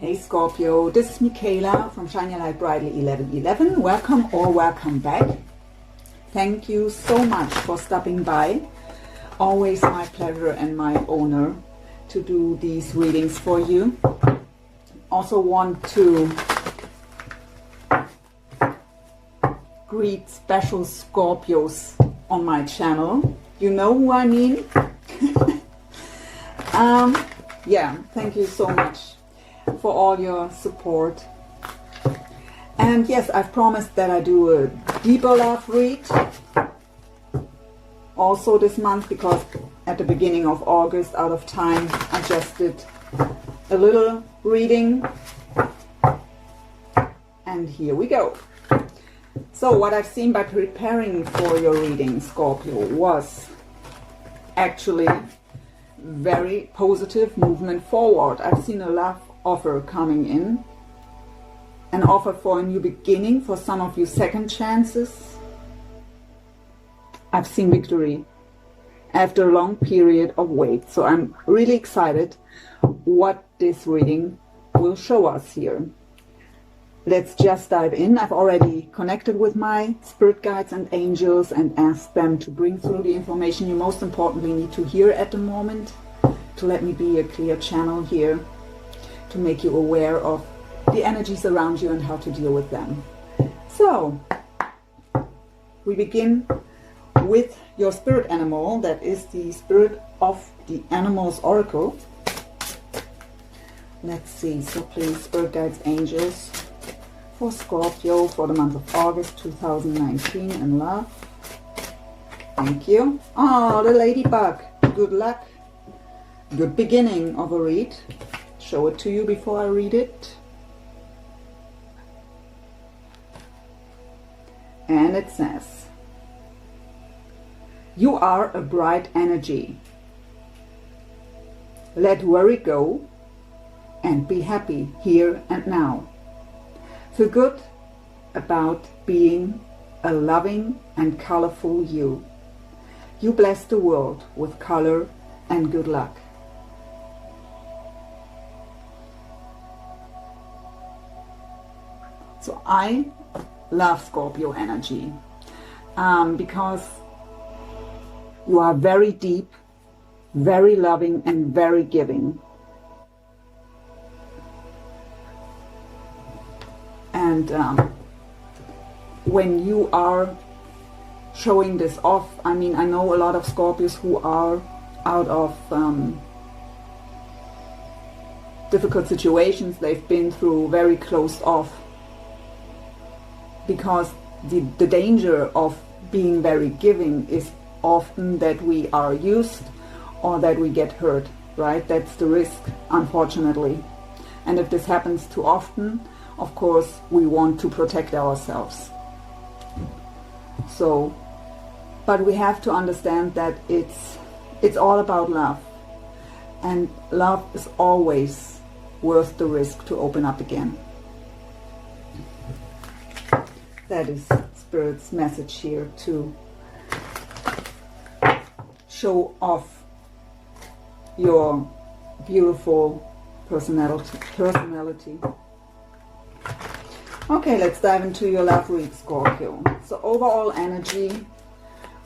Hey Scorpio, this is Michaela from Shiny Light Brightly 1111. Welcome or welcome back. Thank you so much for stopping by. Always my pleasure and my honor to do these readings for you. Also want to greet special Scorpios on my channel. You know who I mean? Yeah, thank you so much for all your support. And yes, I've promised that I do a deeper love read also this month, because at the beginning of August, out of time, I just did a little reading. And here we go. So what I've seen by preparing for your reading, Scorpio, was actually very positive movement forward. I've seen a love offer coming in, an offer for a new beginning, for some of you second chances. I've seen victory after a long period of wait. So I'm really excited what this reading will show us here. Let's just dive in. I've already connected with my spirit guides and angels and asked them to bring through the information you most importantly need to hear at the moment, to let me be a clear channel here, to make you aware of the energies around you and how to deal with them. So, we begin with your spirit animal, that is the spirit of the animals oracle. Let's see, so please, spirit guides, angels, for Scorpio for the month of August 2019 in love. Thank you. Oh, the ladybug. Good luck. Good beginning of a read. Show it to you before I read it. And it says, you are a bright energy. Let worry go and be happy here and now. Feel good about being a loving and colorful you. You bless the world with color and good luck. So I love Scorpio energy because you are very deep, very loving, and very giving. And when you are showing this off, I mean, I know a lot of Scorpios who are out of difficult situations they've been through, very closed off, because the danger of being very giving is often that we are used or that we get hurt, right? That's the risk, unfortunately. And if this happens too often, of course, we want to protect ourselves. So, but we have to understand that it's all about love. And love is always worth the risk to open up again. That is Spirit's message here, to show off your beautiful personality. Okay, let's dive into your love read, Scorpio. So overall energy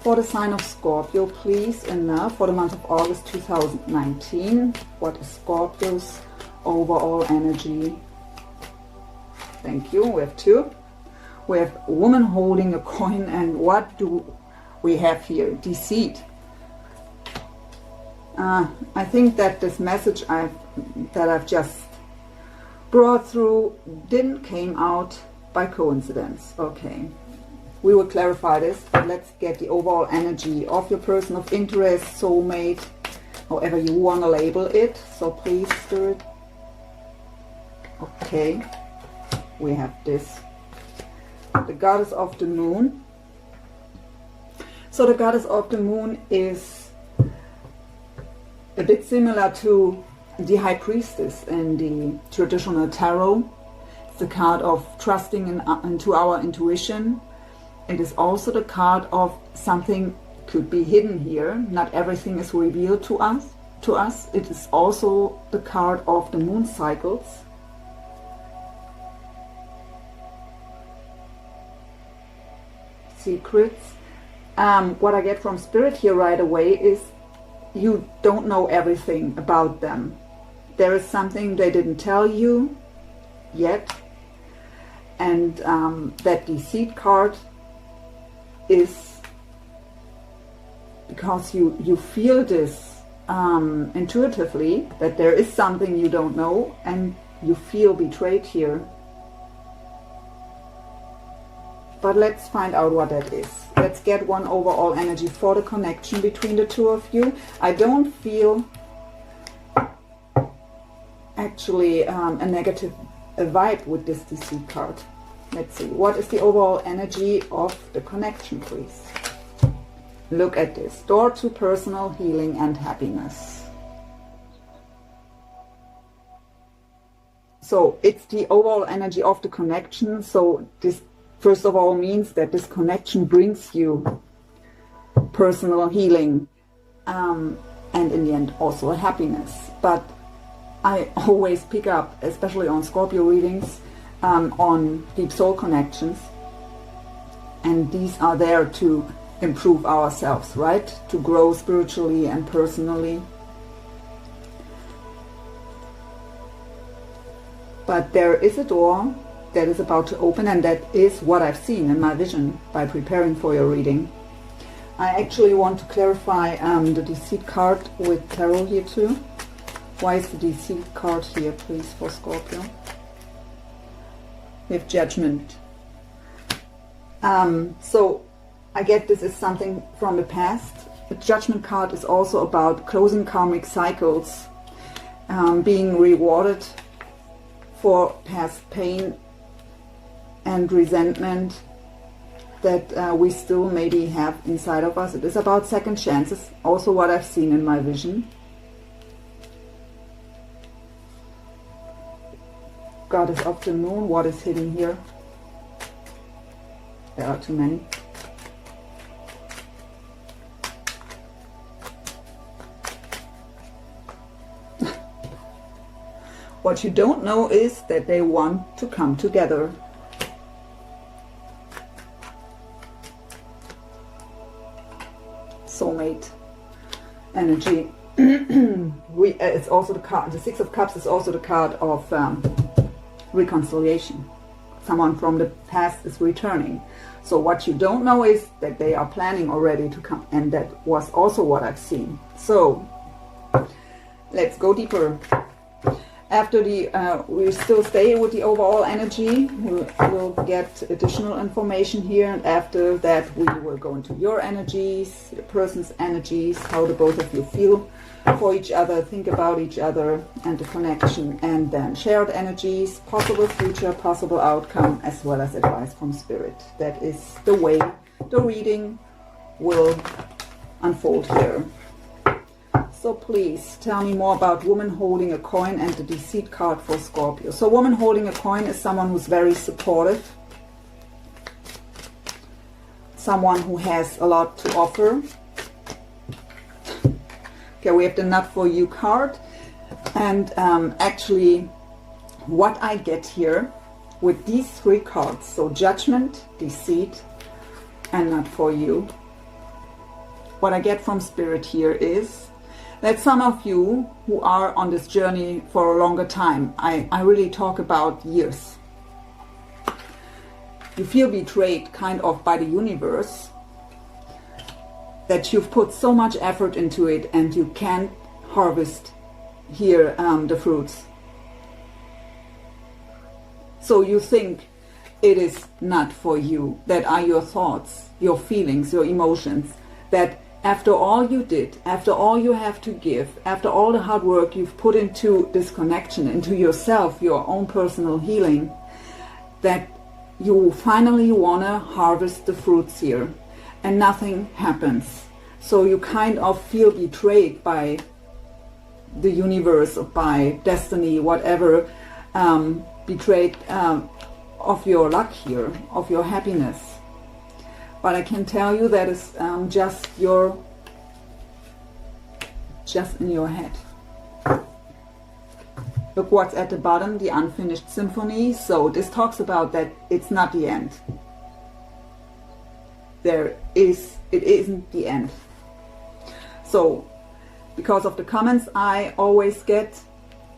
for the sign of Scorpio, please, in love for the month of August 2019. What is Scorpio's overall energy? Thank you. We have two. We have a woman holding a coin, and what do we have here? Deceit. I think that this message that I've just brought through didn't came out by coincidence. Okay, we will clarify this, but let's get the overall energy of your person of interest, soulmate, however you want to label it. So please, Spirit. Okay, we have this, the goddess of the moon. So the goddess of the moon is a bit similar to the high priestess in the traditional tarot. It's the card of trusting into our intuition. It is also the card of something could be hidden here. Not everything is revealed to us. It is also the card of the moon cycles. secrets. What I get from Spirit here right away is you don't know everything about them. There is something they didn't tell you yet, and that Deceit card is because you feel this intuitively, that there is something you don't know, and you feel betrayed here. But let's find out what that is. Let's get one overall energy for the connection between the two of you. I don't feel actually a negative vibe with this Deceit card. Let's see. What is the overall energy of the connection, please? Look at this. Door to personal healing and happiness. So it's the overall energy of the connection. So this first of all means that this connection brings you personal healing, and in the end also happiness. But I always pick up, especially on Scorpio readings, on deep soul connections, and these are there to improve ourselves, right? To grow spiritually and personally. But there is a door that is about to open, and that is what I've seen in my vision by preparing for your reading. I actually want to clarify the Deceit card with Tarot here too. Why is the Deceit card here, please, for Scorpio? We have Judgment. So I get this is something from the past. The Judgment card is also about closing karmic cycles, being rewarded for past pain and resentment that we still maybe have inside of us. It is about second chances, also what I've seen in my vision. Goddess of the Moon, what is hidden here? There are too many. What you don't know is that they want to come together. Soulmate energy. It's also the card. The Six of Cups is also the card of reconciliation. Someone from the past is returning. So what you don't know is that they are planning already to come, and that was also what I've seen. So let's go deeper. After the, we still stay with the overall energy. We'll get additional information here, and after that we will go into your energies, your person's energies, how the both of you feel for each other, think about each other and the connection, and then shared energies, possible future, possible outcome, as well as advice from Spirit. That is the way the reading will unfold here. So please tell me more about woman holding a coin and the Deceit card for Scorpio. So woman holding a coin is someone who's very supportive, someone who has a lot to offer. Okay, we have the Not For You card, and actually what I get here with these three cards, so Judgment, Deceit, and Not For You, what I get from Spirit here is that some of you who are on this journey for a longer time, I really talk about years, you feel betrayed kind of by the universe, that you've put so much effort into it and you can't harvest here the fruits. So you think it is not for you. That are your thoughts, your feelings, your emotions, that after all you did, after all you have to give, after all the hard work you've put into this connection, into yourself, your own personal healing, that you finally want to harvest the fruits here, and nothing happens. So you kind of feel betrayed by the universe, or by destiny, whatever, betrayed of your luck here, of your happiness. But I can tell you that is just in your head. Look what's at the bottom, the unfinished symphony. So this talks about that it's not the end. it isn't the end. So because of the comments I always get,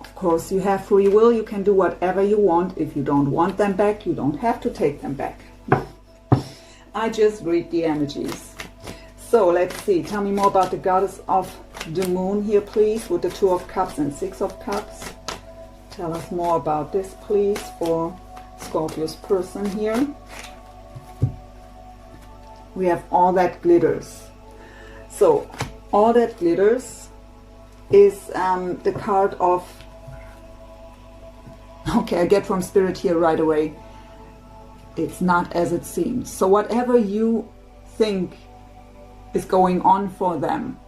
of course you have free will, you can do whatever you want. If you don't want them back, you don't have to take them back. I just read the energies. So let's see, tell me more about the goddess of the moon here, please, with the 2 of Cups and 6 of Cups. Tell us more about this, please, for Scorpio's person here. We have all that glitters. So all that glitters is the card of, okay, I get from Spirit here right away, it's not as it seems. So whatever you think is going on for them,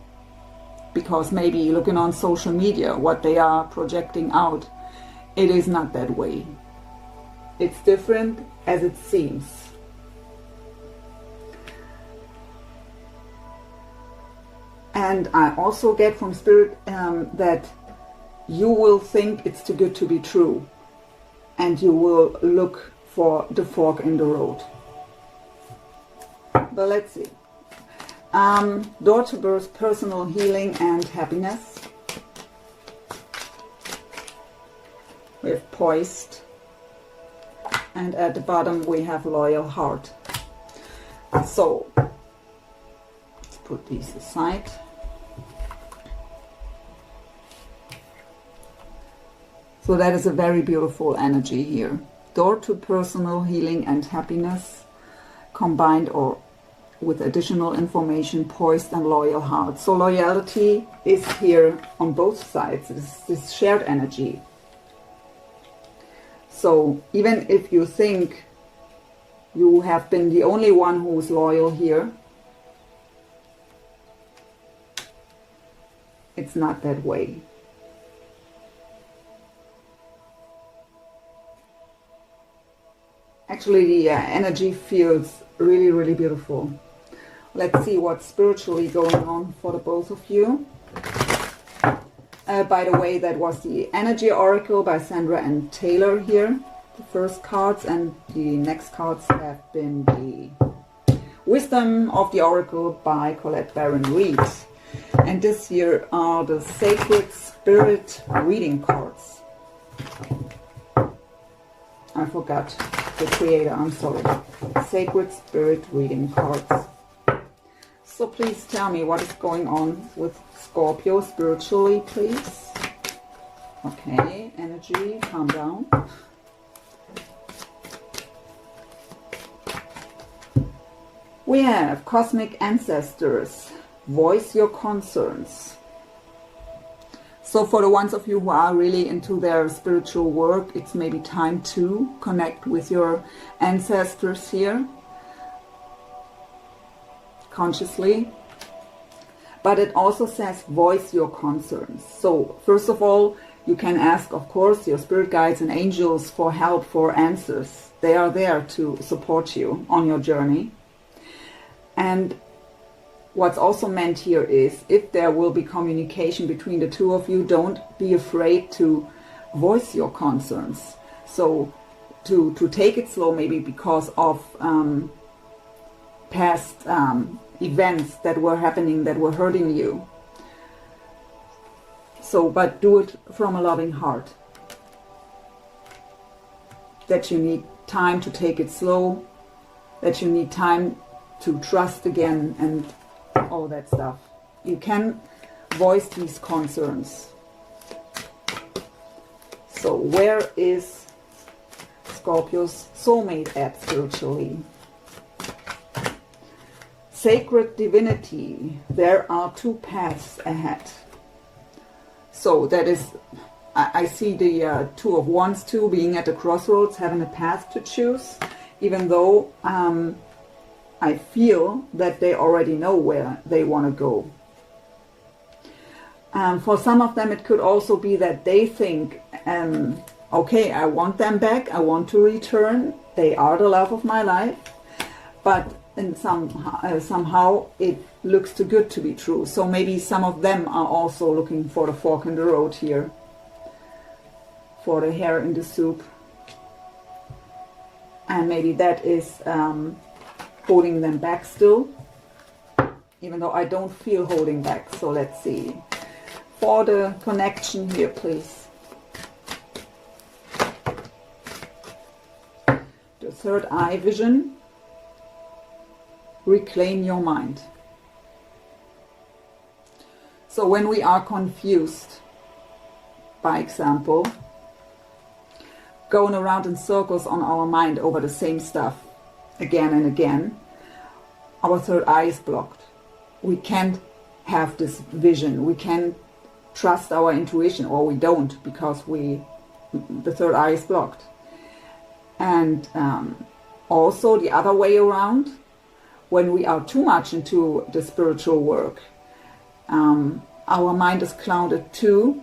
because maybe looking on social media, what they are projecting out, it is not that way. It's different as it seems. And I also get from Spirit that you will think it's too good to be true, and you will look for the fork in the road. But let's see. Door to birth, personal healing and happiness. We have poised. And at the bottom we have loyal heart. So, let's put these aside. So that is a very beautiful energy here. Door to personal healing and happiness, combined or with additional information, poised and loyal heart. So loyalty is here on both sides. It's this shared energy. So even if you think you have been the only one who is loyal here, it's not that way. Actually, the energy feels really, really beautiful. Let's see what's spiritually going on for the both of you. By the way, that was the Energy Oracle by Sandra and Taylor here, the first cards, and the next cards have been the Wisdom of the Oracle by Colette Baron Reid. And this here are the Sacred Spirit reading cards. I forgot the creator, I'm sorry. Sacred Spirit reading cards. So please tell me what is going on with Scorpio spiritually, please. Okay, energy, calm down. We have Cosmic Ancestors. Voice your concerns. So for the ones of you who are really into their spiritual work, it's maybe time to connect with your ancestors here. Consciously. But it also says voice your concerns. So first of all, you can ask, of course, your spirit guides and angels for help, for answers. They are there to support you on your journey. And what's also meant here is, if there will be communication between the two of you, don't be afraid to voice your concerns. So to take it slow, maybe because of past events that were happening, that were hurting you. So, but do it from a loving heart. That you need time to take it slow, that you need time to trust again, and all that stuff. You can voice these concerns. So where is Scorpio's soulmate at spiritually? Sacred divinity. There are two paths ahead. So that is, I see the Two of Wands too, being at the crossroads, having a path to choose, even though I feel that they already know where they want to go. For some of them it could also be that they think, okay, I want them back, I want to return, they are the love of my life, but and somehow it looks too good to be true. So maybe some of them are also looking for the fork in the road here, for the hair in the soup. And maybe that is holding them back still, even though I don't feel holding back. So let's see. For the connection here, please. The third eye vision. Reclaim your mind. So when we are confused, by example, going around in circles on our mind over the same stuff again and again, our third eye is blocked. We can't have this vision. We can't trust our intuition, or we don't, because the third eye is blocked. And also the other way around, when we are too much into the spiritual work, our mind is clouded too,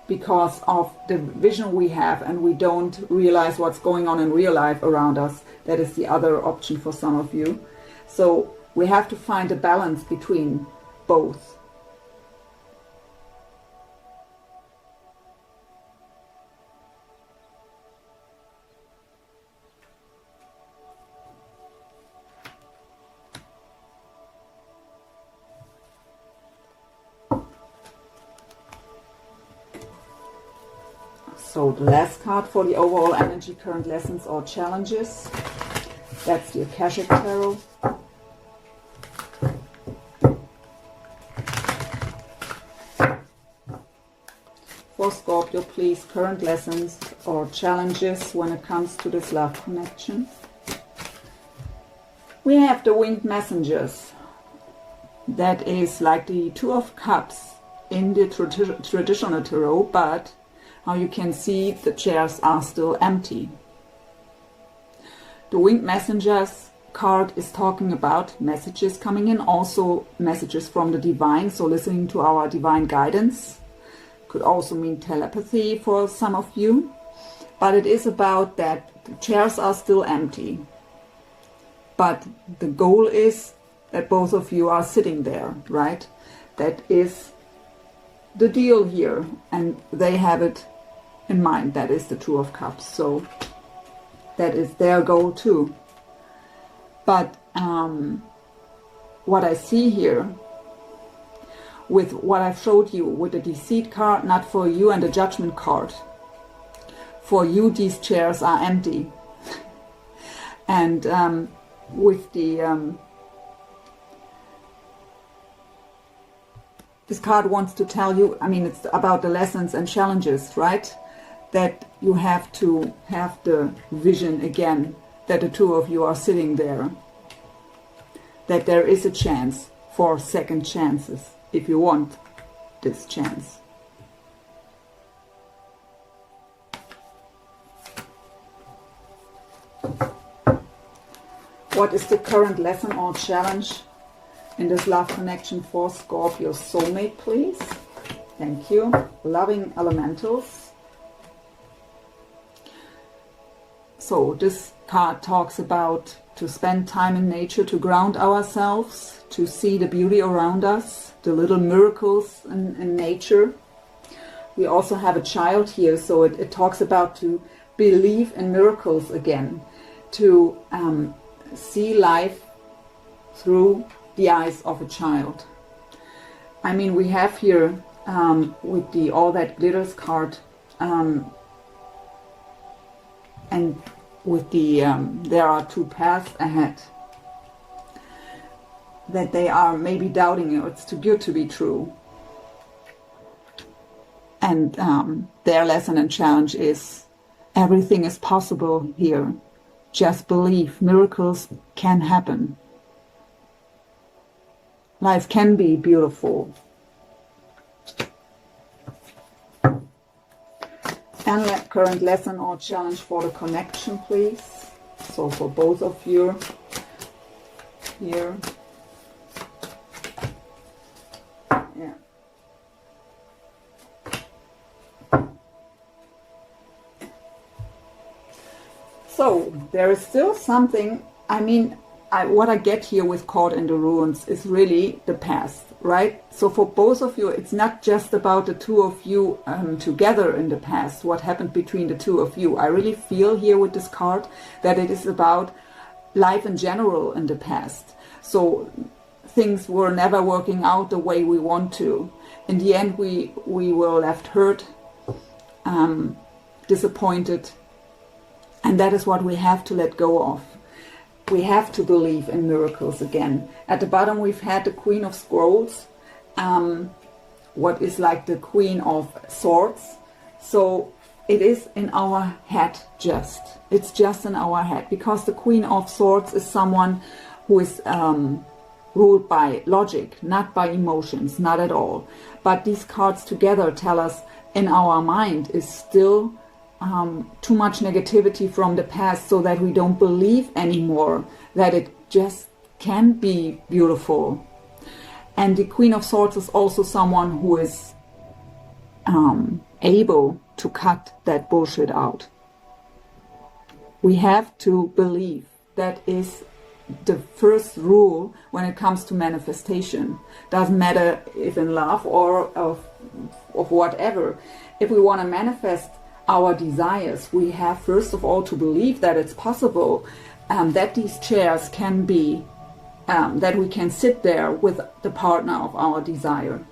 because of the vision we have, and we don't realize what's going on in real life around us. That is the other option for some of you. So we have to find a balance between both. So the last card for the overall energy, current lessons or challenges. That's the Akashic Tarot. For Scorpio, please, current lessons or challenges when it comes to this love connection. We have the winged messengers. That is like the Two of Cups in the traditional tarot, but now you can see the chairs are still empty. The winged messengers card is talking about messages coming in, also messages from the divine, so listening to our divine guidance. Could also mean telepathy for some of you, but it is about that the chairs are still empty. But the goal is that both of you are sitting there, right? That is the deal here, and they have it in mind. That is the Two of Cups, so that is their goal too. But what I see here with what I've showed you with the Deceit card, not for you, and the Judgment card, for you these chairs are empty. And with the this card wants to tell you, I mean, it's about the lessons and challenges, right? That you have to have the vision again, that the two of you are sitting there, that there is a chance for second chances if you want this chance. What is the current lesson or challenge in this love connection for Scorpio soulmate, please? Thank you. Loving elementals. So this card talks about to spend time in nature, to ground ourselves, to see the beauty around us, the little miracles in nature. We also have a child here, so it talks about to believe in miracles again, to see life through the eyes of a child. I mean, we have here with the All That Glitters card, and with the there are two paths ahead, that they are maybe doubting you, it's too good to be true. And their lesson and challenge is everything is possible here. Just believe, miracles can happen. Life can be beautiful. And current lesson or challenge for the connection, please. So for both of you here. Yeah. So there is still something, I mean, what I get here with Caught in the Ruins is really the past, right? So for both of you, it's not just about the two of you together in the past, what happened between the two of you. I really feel here with this card that it is about life in general in the past. So things were never working out the way we want to. In the end, we were left hurt, disappointed, and that is what we have to let go of. We have to believe in miracles again. At the bottom, we've had the Queen of Scrolls, what is like the Queen of Swords. So it is in our head just. It's just in our head, because the Queen of Swords is someone who is ruled by logic, not by emotions, not at all. But these cards together tell us in our mind is still too much negativity from the past, so that we don't believe anymore that it just can be beautiful. And the Queen of Swords is also someone who is able to cut that bullshit out. We have to believe. That is the first rule when it comes to manifestation. Doesn't matter if in love or of whatever. If we want to manifest our desires, we have first of all to believe that it's possible, that these chairs can be, that we can sit there with the partner of our desire.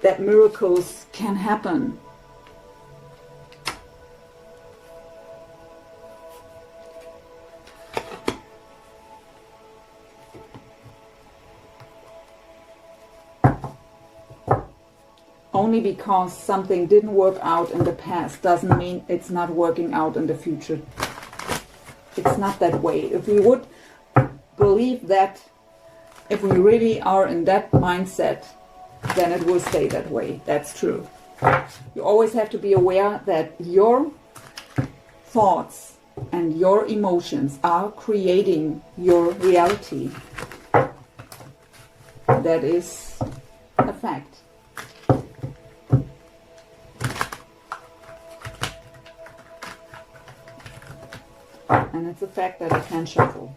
That miracles can happen. Only because something didn't work out in the past doesn't mean it's not working out in the future. It's not that way. If we would believe that, if we really are in that mindset, then it will stay that way. That's true. You always have to be aware that your thoughts and your emotions are creating your reality. That is a fact. And it's a fact that I can shuffle.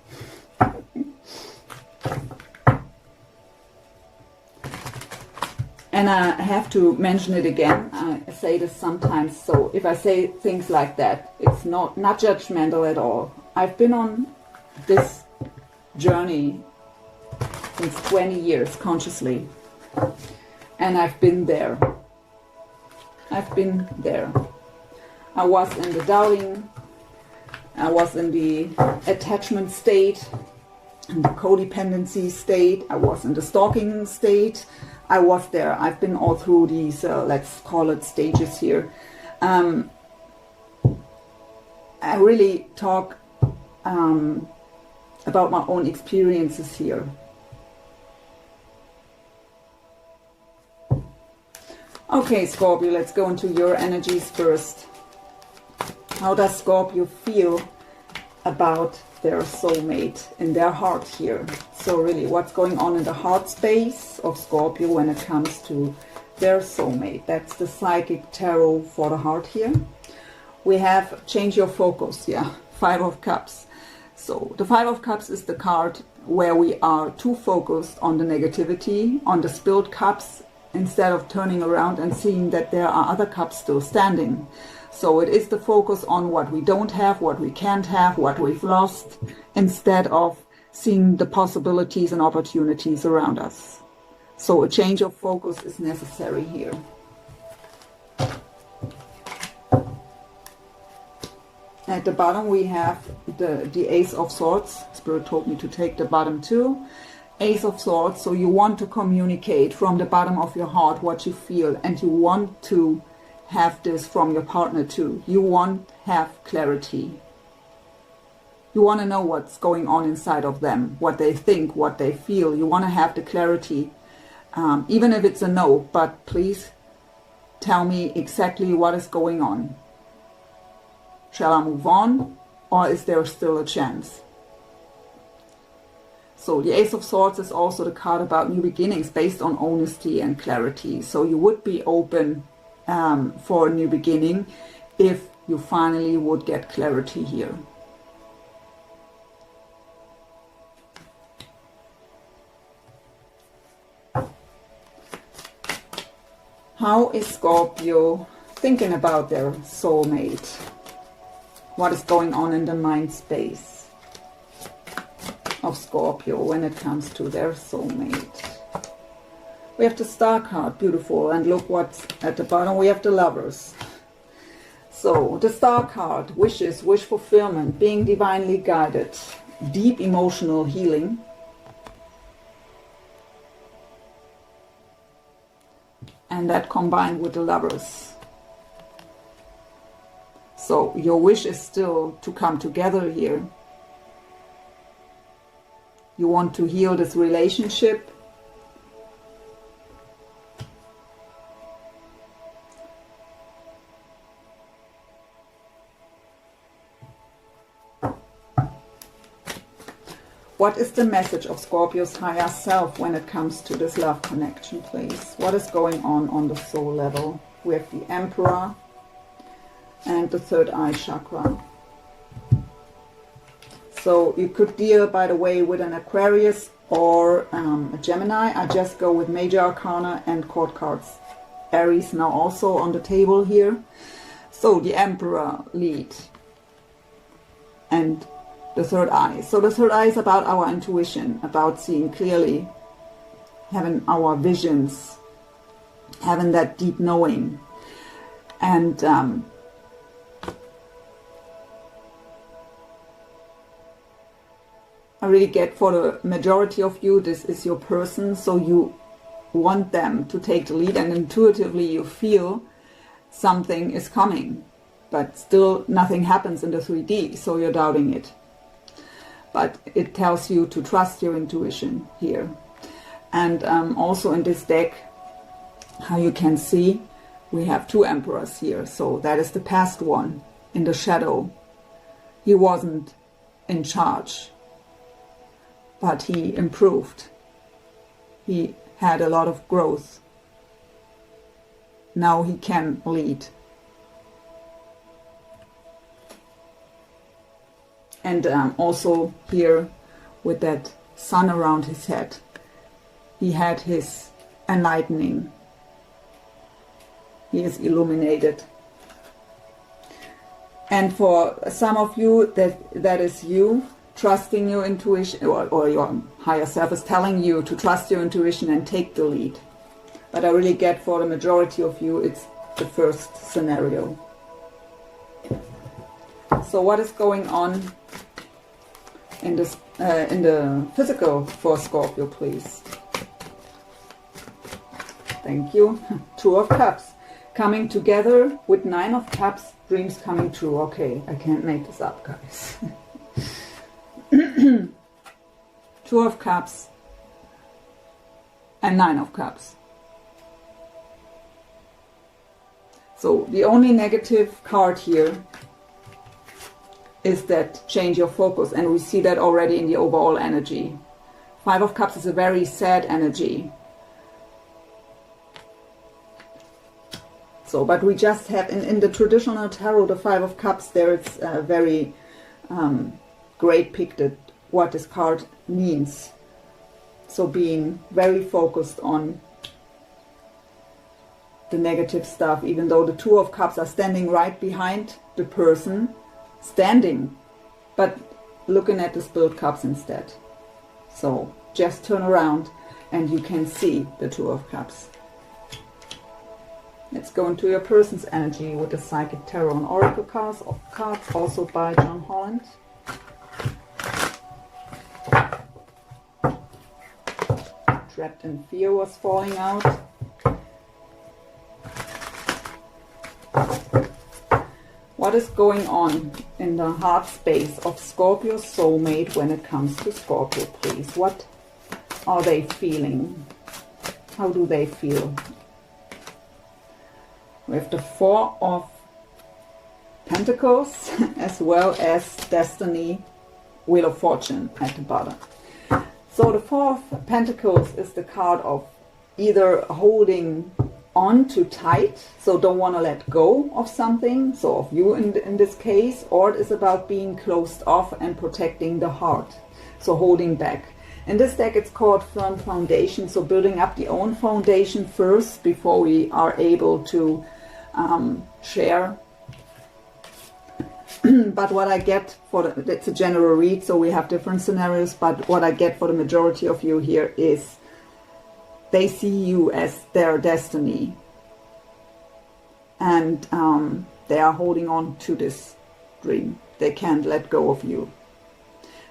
And I have to mention it again. I say this sometimes. So if I say things like that, it's not judgmental at all. I've been on this journey since 20 years consciously. And I've been there. I've been there. I was in the doubting. I was in the attachment state, in the codependency state. I was in the stalking state. I was there. I've been all through these, let's call it stages here. I really talk about my own experiences here. Okay, Scorpio, let's go into your energies first. How does Scorpio feel about their soulmate in their heart here? So really, what's going on in the heart space of Scorpio when it comes to their soulmate? That's the psychic tarot for the heart here. We have change your focus, yeah, Five of Cups. So the Five of Cups is the card where we are too focused on the negativity, on the spilled cups, instead of turning around and seeing that there are other cups still standing. So it is the focus on what we don't have, what we can't have, what we've lost, instead of seeing the possibilities and opportunities around us. So a change of focus is necessary here. At the bottom we have the Ace of Swords. Spirit told me to take the bottom two. Ace of Swords, so you want to communicate from the bottom of your heart what you feel, and you want to have this from your partner too. You want to have clarity. You want to know what's going on inside of them, what they think, what they feel. You want to have the clarity, even if it's a no, but please tell me exactly what is going on. Shall I move on, or is there still a chance? So the Ace of Swords is also the card about new beginnings based on honesty and clarity. So you would be open for a new beginning if you finally would get clarity here. How is Scorpio thinking about their soulmate? what is going on in the mind space of Scorpio when it comes to their soulmate. We have the Star card, beautiful, and look what's at the bottom. We have the Lovers. So the Star card, wishes, wish fulfillment, being divinely guided, deep emotional healing, and that combined with the Lovers. So your wish is still to come together here. You want to heal this relationship. What is the message of Scorpio's higher self when it comes to this love connection, please? What is going on the soul level? We have the Emperor and the third eye chakra. So you could deal, by the way, with an Aquarius or a Gemini. I just go with Major Arcana and court cards. Aries now also on the table here. So the Emperor lead and the third eye. So the third eye is about our intuition, about seeing clearly, having our visions, having that deep knowing. And I really get, for the majority of you, this is your person, so you want them to take the lead, and intuitively you feel something is coming, but still nothing happens in the 3D, so you're doubting it. But it tells you to trust your intuition here. And also in this deck, how you can see, we have two emperors here. So that is the past one in the shadow. He wasn't in charge, but he improved. He had a lot of growth. Now he can lead. And also here with that sun around his head, he had his enlightening. He is illuminated. And for some of you, that is you trusting your intuition, or your higher self is telling you to trust your intuition and take the lead. But I really get, for the majority of you, it's the first scenario. So what is going on in this in the physical for Scorpio, please? Thank you. Two of Cups. Coming together with Nine of Cups, dreams coming true. Okay, I can't make this up, guys. Two of Cups and Nine of Cups. So the only negative card here is that change your focus, and we see that already in the overall energy. Five of Cups is a very sad energy. So, but we just have, in the traditional tarot, the Five of Cups, there it's very great pictured what this card means. So being very focused on the negative stuff, even though the Two of Cups are standing right behind the person, standing, but looking at the spilled cups instead. So just turn around and you can see the Two of Cups. Let's go into your person's energy with the Psychic Tarot and Oracle cards, also by John Holland. Trapped in Fear was falling out. What is going on in the heart space of Scorpio's soulmate when it comes to Scorpio, please? What are they feeling? How do they feel? We have the Four of Pentacles as well as Destiny, Wheel of Fortune at the bottom. So the Four of Pentacles is the card of either holding on too tight, so don't want to let go of something, so of you in this case, or it is about being closed off and protecting the heart, so holding back. In this deck it's called Firm Foundation, so building up the own foundation first before we are able to share But what I get it's a general read, so we have different scenarios, but what I get for the majority of you here is they see you as their destiny. And they are holding on to this dream. They can't let go of you.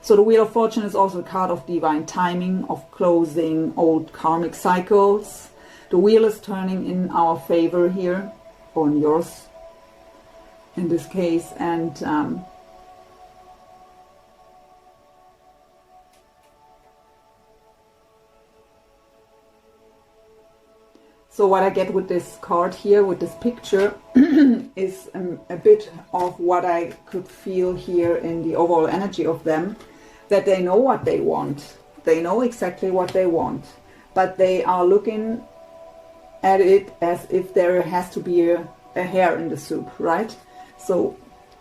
So the Wheel of Fortune is also a card of divine timing, of closing old karmic cycles. The wheel is turning in our favor here, or in yours in this case. And so what I get with this card here, with this picture, is a bit of what I could feel here in the overall energy of them, that they know what they want. They know exactly what they want, but they are looking at it as if there has to be a hair in the soup, right? So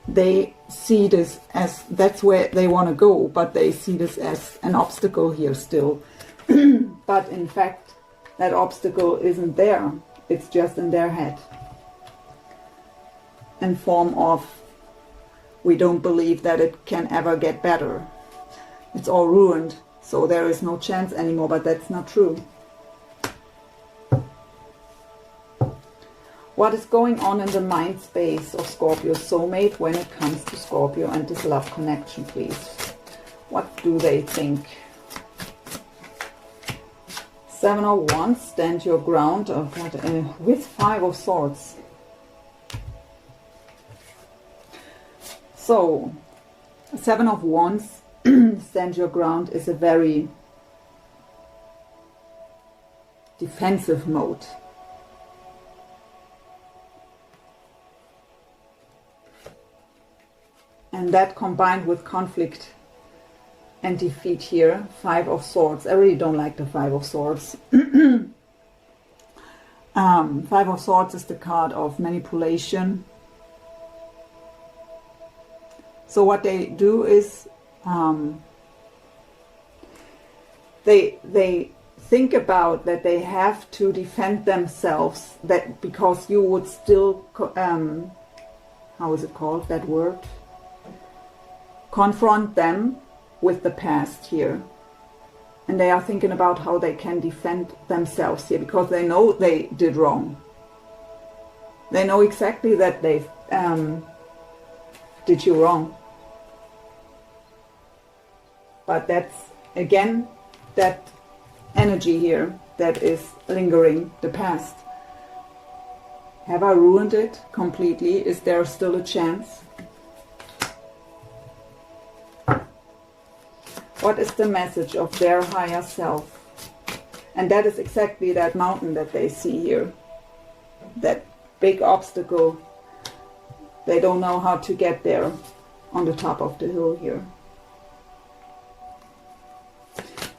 they see this as, that's where they want to go, but they see this as an obstacle here still. But in fact, that obstacle isn't there. It's just in their head. In form of, we don't believe that it can ever get better. It's all ruined, so there is no chance anymore, but that's not true. What is going on in the mind space of Scorpio soulmate when it comes to Scorpio and this love connection, please? What do they think? 7 of Wands, stand your ground. Oh God, with 5 of Swords. So, 7 of Wands, stand your ground, is a very defensive mode. And that combined with conflict and defeat here, 5 of Swords. I really don't like the 5 of Swords. 5 of Swords is the card of manipulation. So what they do is they think about that they have to defend themselves, that because you would still how is it called, that word? Confront them with the past here. And they are thinking about how they can defend themselves here, because they know they did wrong. They know exactly that they did you wrong. But that's, again, that energy here that is lingering, the past. Have I ruined it completely? Is there still a chance? What is the message of their higher self? And that is exactly that mountain that they see here. That big obstacle. They don't know how to get there on the top of the hill here.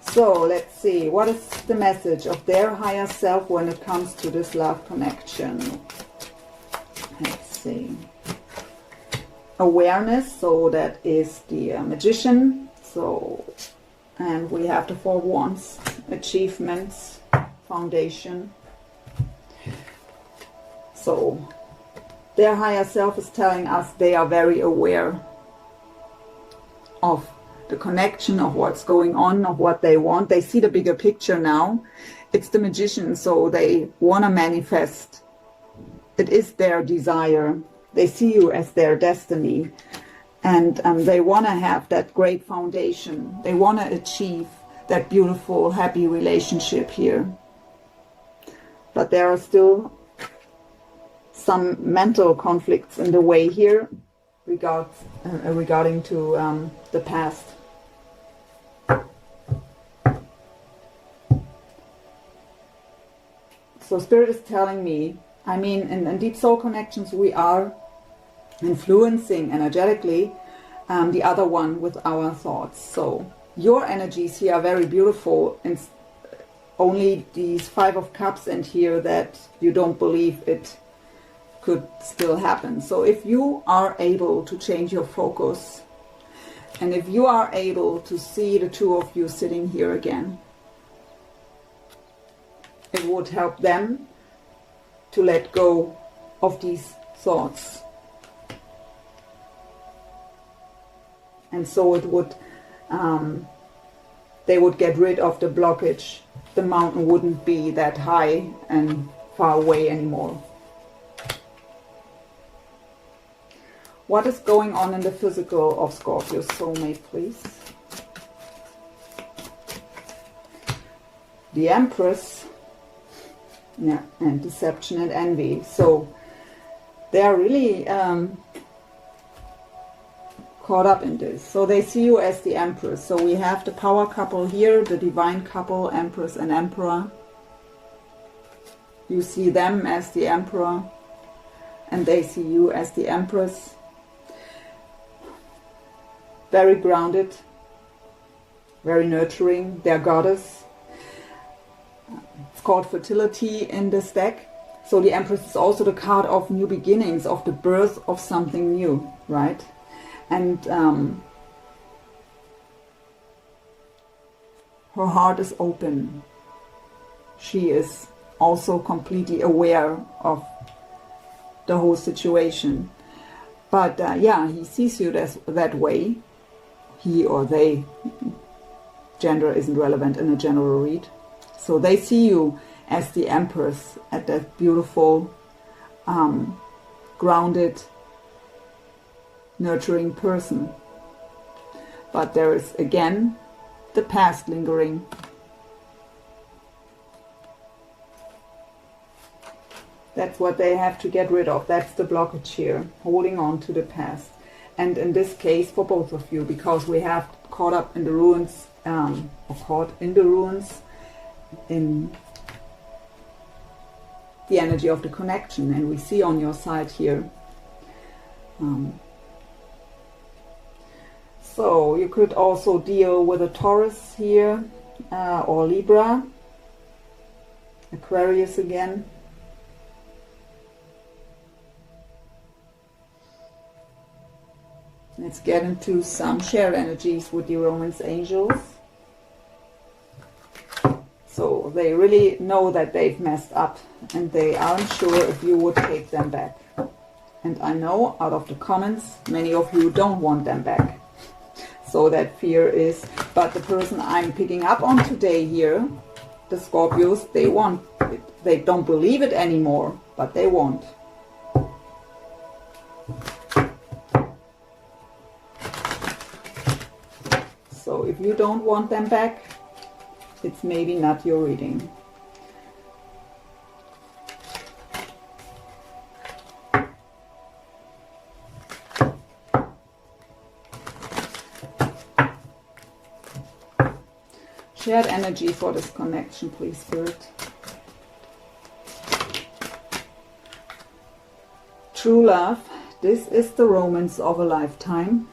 So let's see, what is the message of their higher self when it comes to this love connection? Let's see. Awareness, so that is the Magician. So, and we have the 4 Wands, achievements, foundation. So their higher self is telling us they are very aware of the connection, of what's going on, of what they want. They see the bigger picture now. It's the Magician, so they want to manifest. It is their desire. They see you as their destiny. And they want to have that great foundation. They want to achieve that beautiful, happy relationship here. But there are still some mental conflicts in the way here regarding to the past. So Spirit is telling me, I mean, in Deep Soul Connections, we are influencing energetically the other one with our thoughts. So your energies here are very beautiful, and only these 5 of Cups and here that you don't believe it could still happen. So if you are able to change your focus, and if you are able to see the 2 of you sitting here again, it would help them to let go of these thoughts. And so it would, they would get rid of the blockage. The mountain wouldn't be that high and far away anymore. What is going on in the physical of Scorpio's soulmate, please? The Empress, yeah, and deception and envy. So they are really caught up in this. So they see you as the Empress. So we have the power couple here, the divine couple, Empress and Emperor. You see them as the Emperor, and they see you as the Empress. Very grounded, very nurturing, their goddess. It's called fertility in this deck. So the Empress is also the card of new beginnings, of the birth of something new, right? And her heart is open. She is also completely aware of the whole situation. But yeah, he sees you that way. He or they, gender isn't relevant in a general read. So they see you as the Empress, at that beautiful, grounded, nurturing person. But there is again the past lingering. That's what they have to get rid of. That's the blockage here, holding on to the past. And in this case, for both of you, because we have caught up in the ruins, or caught in the ruins, in the energy of the connection. And we see on your side here. So you could also deal with a Taurus here, or Libra, Aquarius again. Let's get into some shared energies with the Romance angels. So they really know that they've messed up, and they aren't sure if you would take them back. And I know out of the comments, many of you don't want them back. So that fear is, but the person I'm picking up on today here, the Scorpios, they want it. They don't believe it anymore, but they want. So if you don't want them back, it's maybe not your reading. Shared energy for this connection, please, Spirit. True love. This is the romance of a lifetime.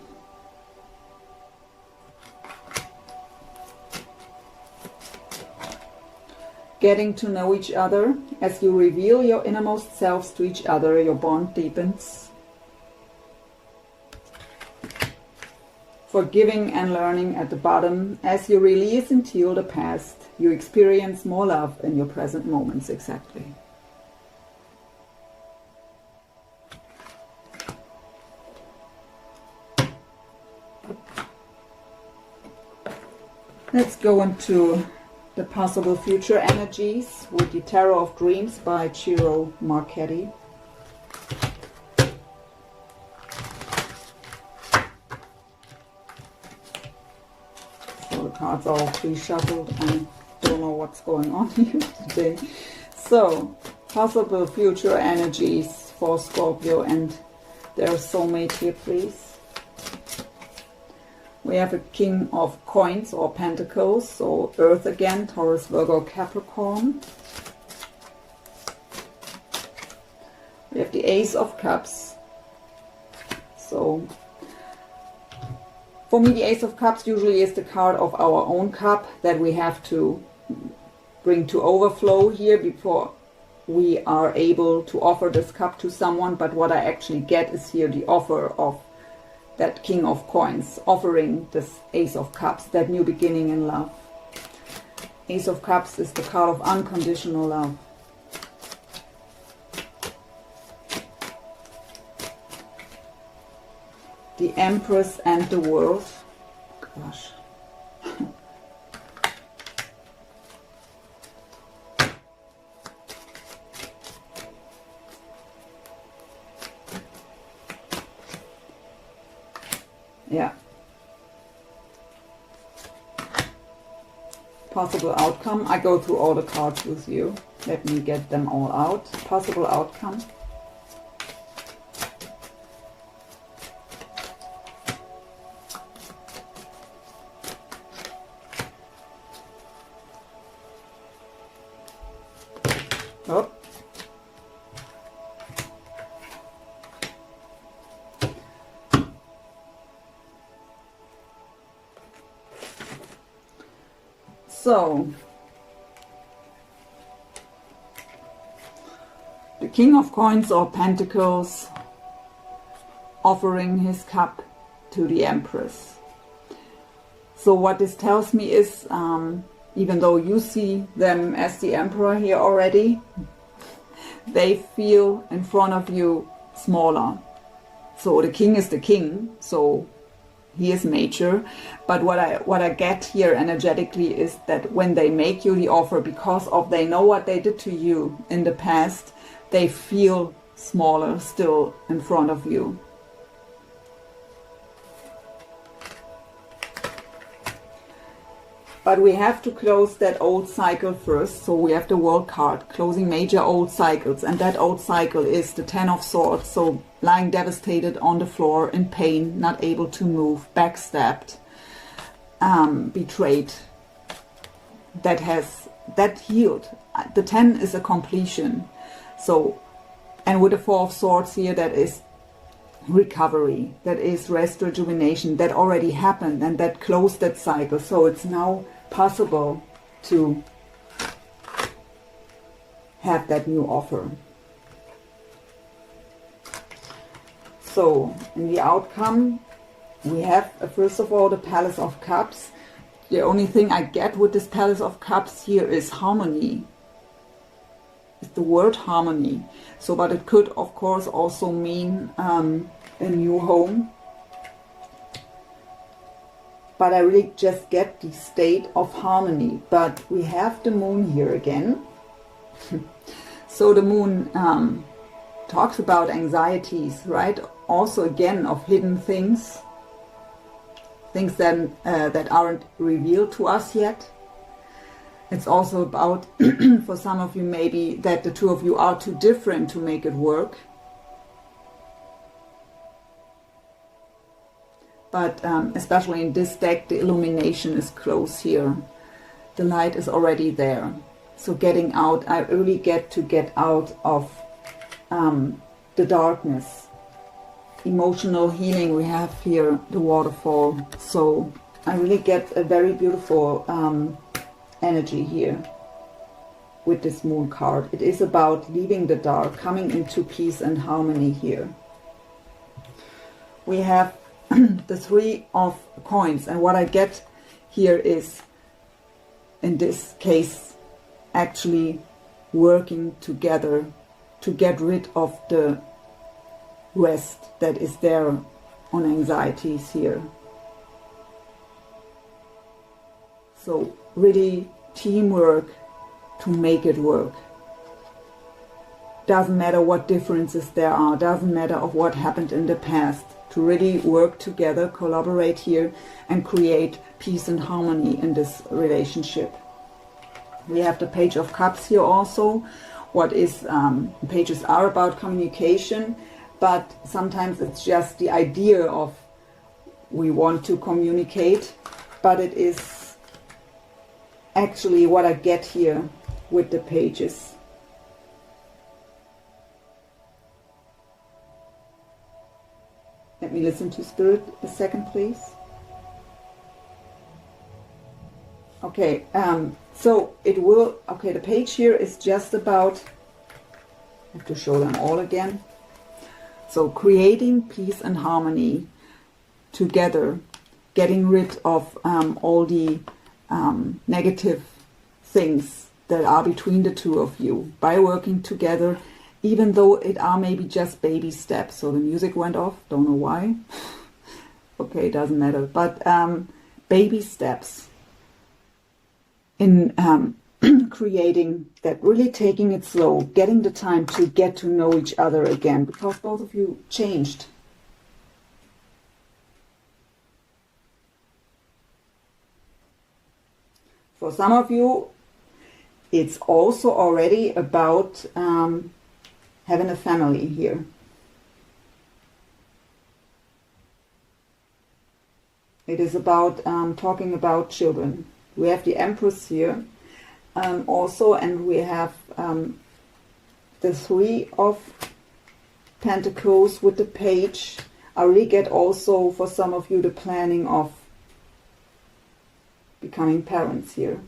Getting to know each other. As you reveal your innermost selves to each other, your bond deepens. Forgiving and learning at the bottom. As you release and heal the past, you experience more love in your present moments. Exactly. Let's go into the possible future energies with the Tarot of Dreams by Ciro Marchetti. So the cards are all pre-shuffled. I don't know what's going on here today. So, possible future energies for Scorpio and their soulmate here, please. We have a King of Coins or Pentacles, so Earth again, Taurus, Virgo, Capricorn. We have the Ace of Cups. So, for me, the Ace of Cups usually is the card of our own cup that we have to bring to overflow here before we are able to offer this cup to someone. But what I actually get is here the offer of that King of Coins, offering this Ace of Cups, that new beginning in love. Ace of Cups is the card of unconditional love. the Empress and the World. Gosh. Yeah. Possible outcome. I go through all the cards with you. Let me get them all out. Possible outcome. Oh. So, the King of Coins or Pentacles offering his cup to the Empress. So what this tells me is, even though you see them as the Emperor here already, they feel in front of you smaller. So the King is the King, so he is major, but what I get here energetically is that when they make you the offer, because of they know what they did to you in the past, they feel smaller still in front of you. But we have to close that old cycle first, so we have the World card, closing major old cycles, and that old cycle is the Ten of Swords, so lying devastated on the floor in pain, not able to move, backstabbed, betrayed, that healed. The 10 is a completion. So, and with the Four of Swords here, that is recovery, that is rest, rejuvenation, that already happened and that closed that cycle. So it's now possible to have that new offer. So in the outcome, we have first of all the Palace of Cups. The only thing I get with this Palace of Cups here is harmony. It's the word harmony. So, but it could of course also mean a new home. But I really just get the state of harmony. But we have the Moon here again. So the Moon talks about anxieties, right? Also again of hidden things. Things that aren't revealed to us yet. It's also about, for some of you maybe, that the two of you are too different to make it work. But especially in this deck, the illumination is close here. The light is already there. So getting out, I really get out of the darkness. Emotional healing, we have here the waterfall. So I really get a very beautiful energy here with this Moon card. It is about leaving the dark, coming into peace and harmony here. We have the Three of Coins, and what I get here is, in this case, actually working together to get rid of the rest that is there on anxieties here. So really teamwork to make it work. Doesn't matter what differences there are, doesn't matter of what happened in the past, to really work together, collaborate here and create peace and harmony in this relationship. We have the Page of Cups here also. What is, pages are about communication, but sometimes it's just the idea of we want to communicate, but it is actually what I get here with the pages. Let me listen to Spirit a second, please. Okay, so it will, okay, the page here is just about, I have to show them all again. So creating peace and harmony together, getting rid of all the negative things that are between the two of you by working together, even though it are maybe just baby steps. So the music went off, don't know why. Okay, doesn't matter. But baby steps in creating that, really taking it slow, getting the time to get to know each other again, because both of you changed. For some of you, it's also already about having a family here. It is about talking about children. We have the Empress here also, and we have the Three of Pentacles with the Page. I really get also for some of you the planning of becoming parents here.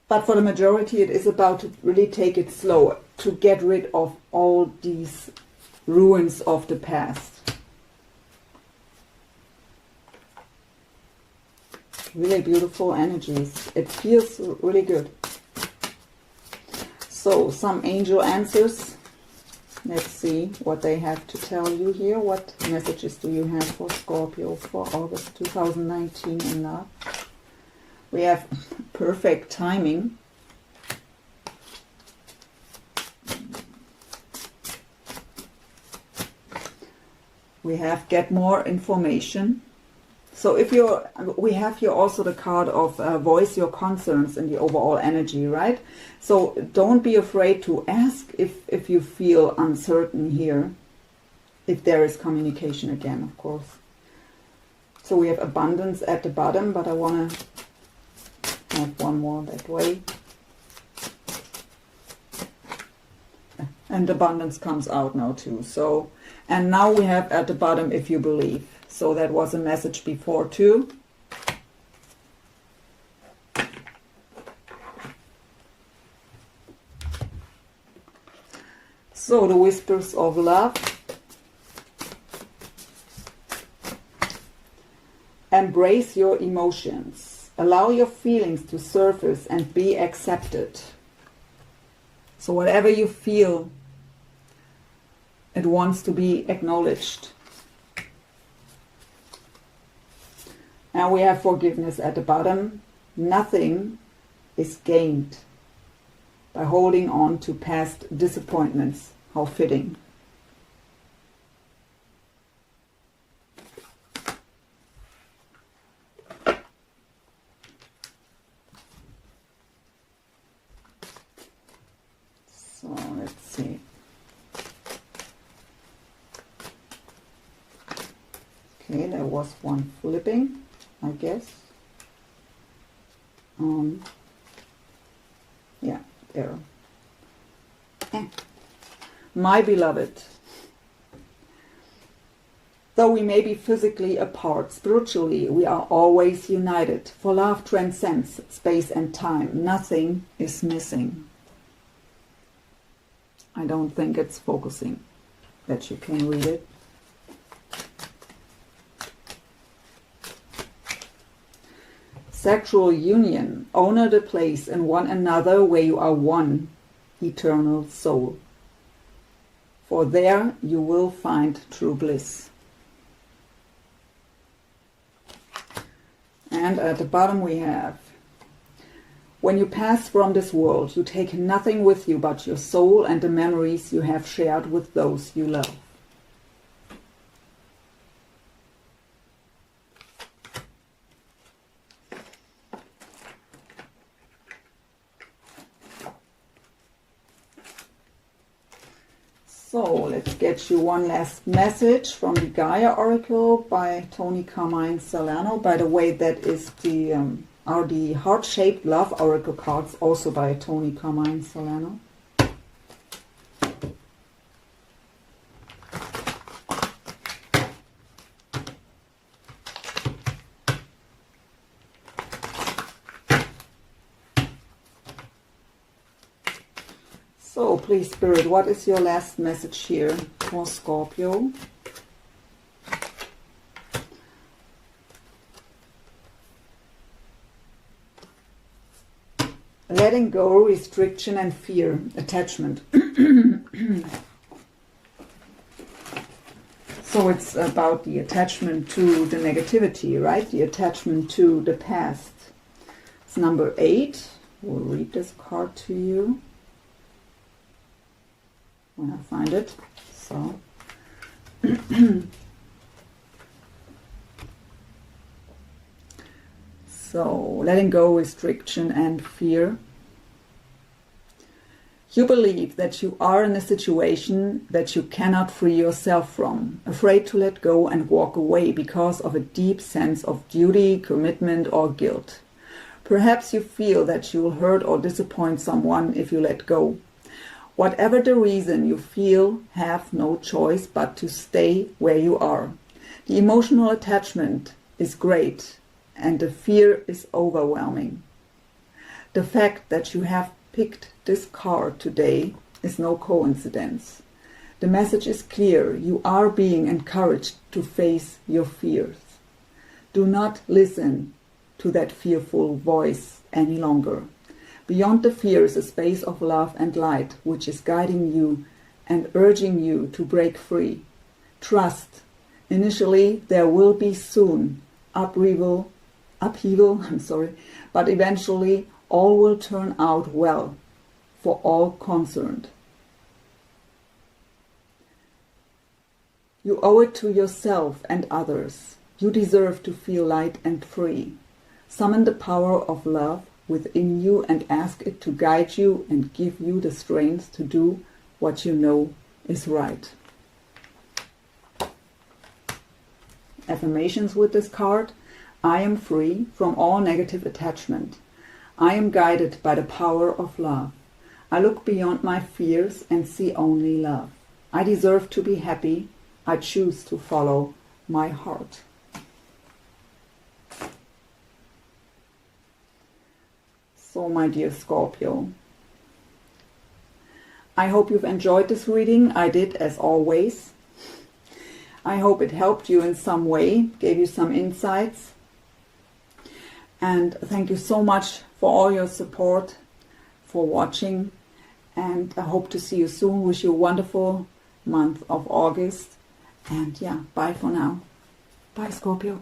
But for the majority, it is about to really take it slow, to get rid of all these ruins of the past. Really beautiful energies. It feels really good. So, some angel answers. Let's see what they have to tell you here. What messages do you have for Scorpio for August 2019 in love? We have perfect timing. We have get more information. So if you're, we have here also the card of voice your concerns in the overall energy, right? So don't be afraid to ask if you feel uncertain here, if there is communication again, of course. So we have abundance at the bottom, but I want to have one more that way. And abundance comes out now too. So, and now we have at the bottom, if you believe. So that was a message before too. So the whispers of love. Embrace your emotions. Allow your feelings to surface and be accepted. So whatever you feel, it wants to be acknowledged. Now we have forgiveness at the bottom. Nothing is gained by holding on to past disappointments. How fitting. So let's see. Okay, there was one flipping, I guess. Yeah, there. My beloved, though we may be physically apart, spiritually we are always united. For love transcends space and time. Nothing is missing. I don't think it's focusing that you can read it. Sexual union. Honor the place in one another where you are one eternal soul. For there you will find true bliss. And at the bottom we have, when you pass from this world, you take nothing with you but your soul and the memories you have shared with those you love. So let's get you one last message from the Gaia Oracle by Tony Carmine Salerno. By the way, that is the are the heart-shaped love oracle cards, also by Tony Carmine Salerno. So please, Spirit, what is your last message here for Scorpio? Letting go, restriction and fear, attachment. So it's about the attachment to the negativity, right? The attachment to the past. It's number 8. We'll read this card to you when I find it. So so letting go restriction and fear. You believe that you are in a situation that you cannot free yourself from, afraid to let go and walk away because of a deep sense of duty, commitment, or guilt. Perhaps you feel that you will hurt or disappoint someone if you let go. Whatever the reason, you feel have no choice but to stay where you are. The emotional attachment is great and the fear is overwhelming. The fact that you have picked this card today is no coincidence. The message is clear. You are being encouraged to face your fears. Do not listen to that fearful voice any longer. Beyond the fear is a space of love and light which is guiding you and urging you to break free. Trust. Initially there will be soon upheaval, but eventually all will turn out well for all concerned. You owe it to yourself and others. You deserve to feel light and free. Summon the power of love within you and ask it to guide you and give you the strength to do what you know is right. Affirmations with this card. I am free from all negative attachment. I am guided by the power of love. I look beyond my fears and see only love. I deserve to be happy. I choose to follow my heart. So, my dear Scorpio, I hope you've enjoyed this reading. I did, as always. I hope it helped you in some way, gave you some insights. And thank you so much for all your support, for watching. And I hope to see you soon. Wish you a wonderful month of August. And yeah, bye for now. Bye, Scorpio.